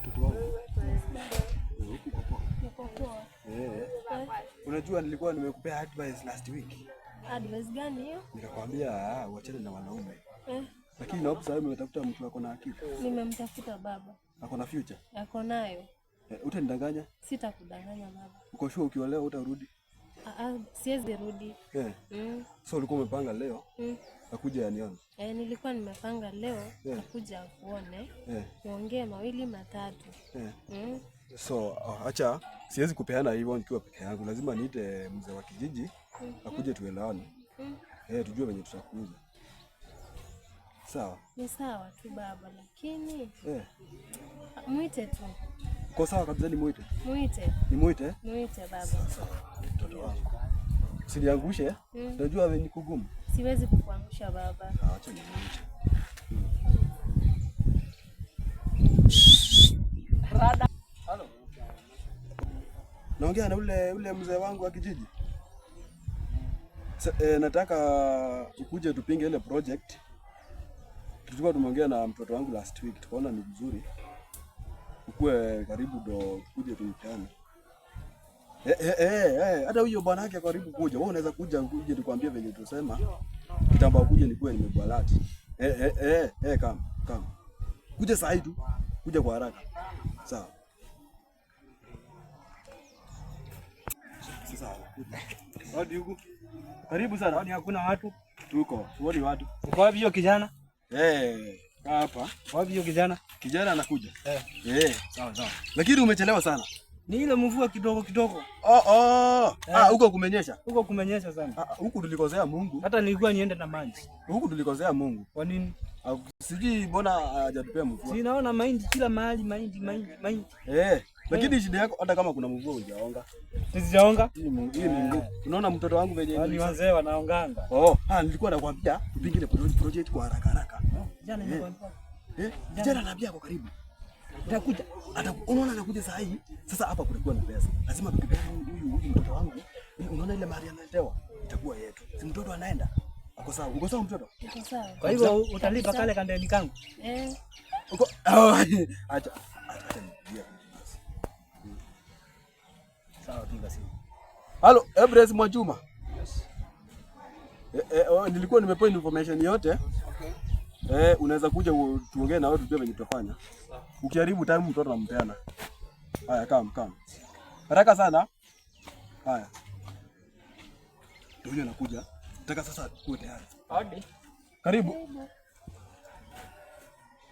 mtoto wangu. Unajua nilikuwa nimekupea advice last week. Advice gani hiyo? Nikakwambia uachane na wanaume. Lakini naomba sasa umetafuta mtu ako na akili. Nimemtafuta baba. Ako na future? Ako nayo. Utanidanganya? Sitakudanganya baba. Uko sure ukiolewa utarudi? Siwezi rudi. So ulikuwa umepanga leo akuja anione? Nilikuwa nimepanga leo akuja kuone. Tuongee mawili matatu. So acha siwezi kupeana hivyo nikiwa peke yangu. Lazima niite mzee wa kijiji akuje tuelewane. Tujue venye tutakuuza. Sawa? Ni sawa tu baba, lakini muite tu. Uko sawa kabisa? Ni muite? Muite. Ni muite? Muite baba. Sawa. Mtoto wangu. Usiniangushe. Unajua wewe ni kugumu. Siwezi kukuangusha baba. Acha nimuite. Rada. Halo. Naongea na ule mzee wangu wa kijiji. Nataka ukuje tupinge ile project. Tulikuwa tumeongea na mtoto wangu last week, tukaona ni vizuri ukue karibu ndo tukuje tuitane. Hata huyo bwana yake karibu kuja. Wewe unaweza kuja nikwambie venye tusema. Kitambo ukuje nikuwe nimekualati. Kama. Kuja saa hii tu. Kuja kwa haraka. Sawa. Sawa. Hadi huko. Karibu sana. Hadi hakuna watu. Tuko. Uone watu. Uko wapi hiyo kijana? Hapa. Wapi hiyo kijana? Kijana anakuja. Sawa. Lakini umechelewa sana. Ni ile mvua kidogo. Huko kumenyesha. Huko kumenyesha sana. Huku tulikosea Mungu. Hata nilikuwa niende na maji. Huku tulikosea Mungu. Kwa nini? Sijui mbona hajatupea mvua. Si naona mahindi kila mahali, mahindi. Lakini shida yako hata kama kuna mvua hujaonga. Sijaonga? Hii ni Mungu. Unaona mtoto wangu venye ni wazee wanaonganga. Nilikuwa nakwambia tupingine project kwa haraka. Jana nilikwambia. Jana naambia kwa karibu. Atakuja. Unaona anakuja saa hii. Sasa hapa kulikuwa na pesa. Lazima tukipea huyu mtoto wangu. Unaona ile mali analetewa itakuwa yetu. Si mtoto anaenda. Uko sawa? Uko sawa mtoto? Uko sawa. Kwa hivyo utalipa kale kandeni kangu. Uko acha. Sawa, piga simu. Halo, Ebres Mwajuma. Nilikuwa nimepewa information yote. Unaweza kuja tuongee na wewe tujue venye tutafanya. Ukiharibu time mtoto nampeana. Haya, kama. Haraka sana. Haya. Ndio anakuja. Nataka sasa kuwe tayari. Hadi. Karibu.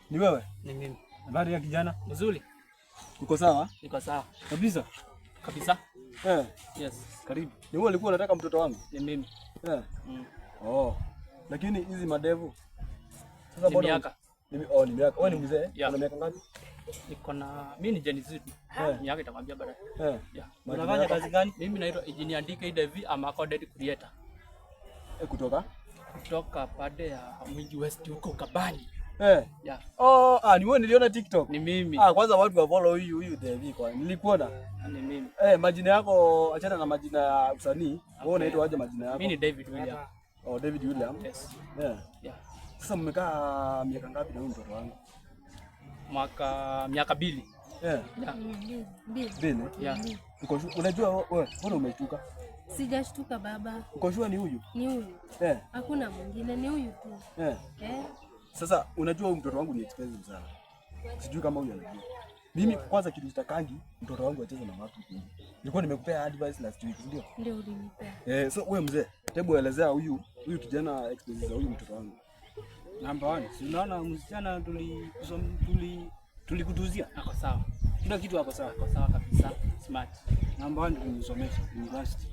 Ni wewe? Ni mimi. Habari ya kijana? Mzuri. Uko sawa? Niko sawa. Kabisa. Yes. Karibu. Ni wewe ulikuwa unataka mtoto wangu? Ni mimi. Lakini hizi madevu. Sasa bwana miaka. Ni miaka. Wewe ni mzee? Una miaka ngapi? Niko na mimi ni Gen Z. Miaka itakwambia baadaye. Unafanya kazi gani? Mimi naitwa Engineer DK Devi, am a content creator. Kutoka pande ya Mwingi West huko Kabani. Ni wewe niliona TikTok. Ni mimi. Kwanza watu wa follow huyu Devi kwa. Nilikuona. Ni mimi. Majina yako achana na majina ya usanii. Wewe unaitwa aje majina yako? Mimi ni David William. David William. Yes. Sasa mmekaa miaka ngapi na huyu mtoto wangu? Miaka 2. Mbili. Unajua wewe mbona umeshtuka? Sijashtuka baba. Uko sure ni huyu? Ni huyu. Hakuna mwingine, ni huyu tu. Sasa unajua huyu mtoto wangu ni expensive sana. Sijui kama huyu anajua. Mimi kwanza kitu kitakangi mtoto wangu acheze na watu wengi. Nilikuwa nimekupea advice last week, ndio? Ndio ulinipea. So wewe mzee, hebu elezea huyu kijana expensive za huyu mtoto wangu. Number 1, si unaona msichana tulikutuzia? Ako sawa. Kila kitu ako sawa. Ako sawa kabisa. Smart. Number 1 tulimsomesha university.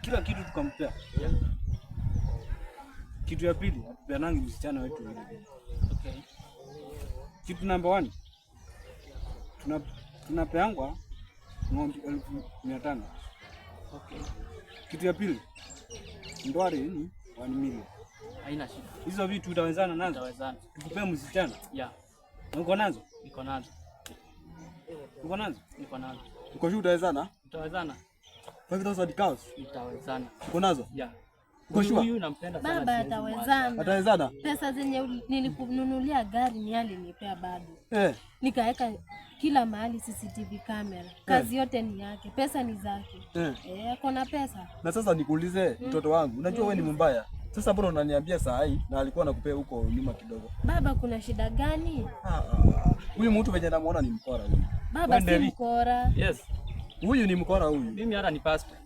Kila kitu tukampea. Kitu ya pili, tupeanangi msichana wetu yule. Kitu number 1. Tunapeangwa ng'ombe 1500. Kitu ya pili, ndwari ni 1 million. Haina shida. Hizo vitu utawezana nazo? Utawezana. Tukupea msichana? Uko nazo? Niko nazo. Uko nazo? Niko nazo. Uko sure utawezana? Utawezana. 5000 cows? Utawezana. Uko nazo? Huyu nampenda sana. Baba atawezana. Atawezana? Pesa zenye nilikununulia gari ni alinipea bado. Nikaweka kila mahali CCTV camera. Kazi yote ni yake, pesa ni zake. Ako na pesa. Na sasa nikuulize mtoto wangu, unajua wewe ni mbaya. Sasa bora unaniambia saa hii na alikuwa anakupea huko nyuma kidogo. Baba, kuna shida gani? Huyu mtu venye namuona ni mkora huyu. Baba si mkora. Yes. Huyu ni mkora huyu. Mimi hata ni pastor.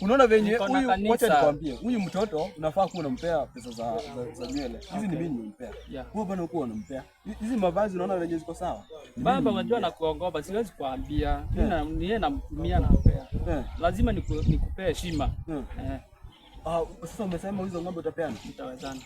Unaona venye huyu, wacha nikwambie, huyu mtoto unafaa kuwa unampea pesa za nywele. Hizi ni mimi nimempea. Wewe bwana uko unampea. Hizi mavazi unaona venye ziko sawa? Baba, unajua na kuongopa, siwezi kuambia. Mimi ni yeye namtumia nampea. Lazima nikupee heshima. Sasa umesema hizo ng'ombe utapeana? Nitawezana.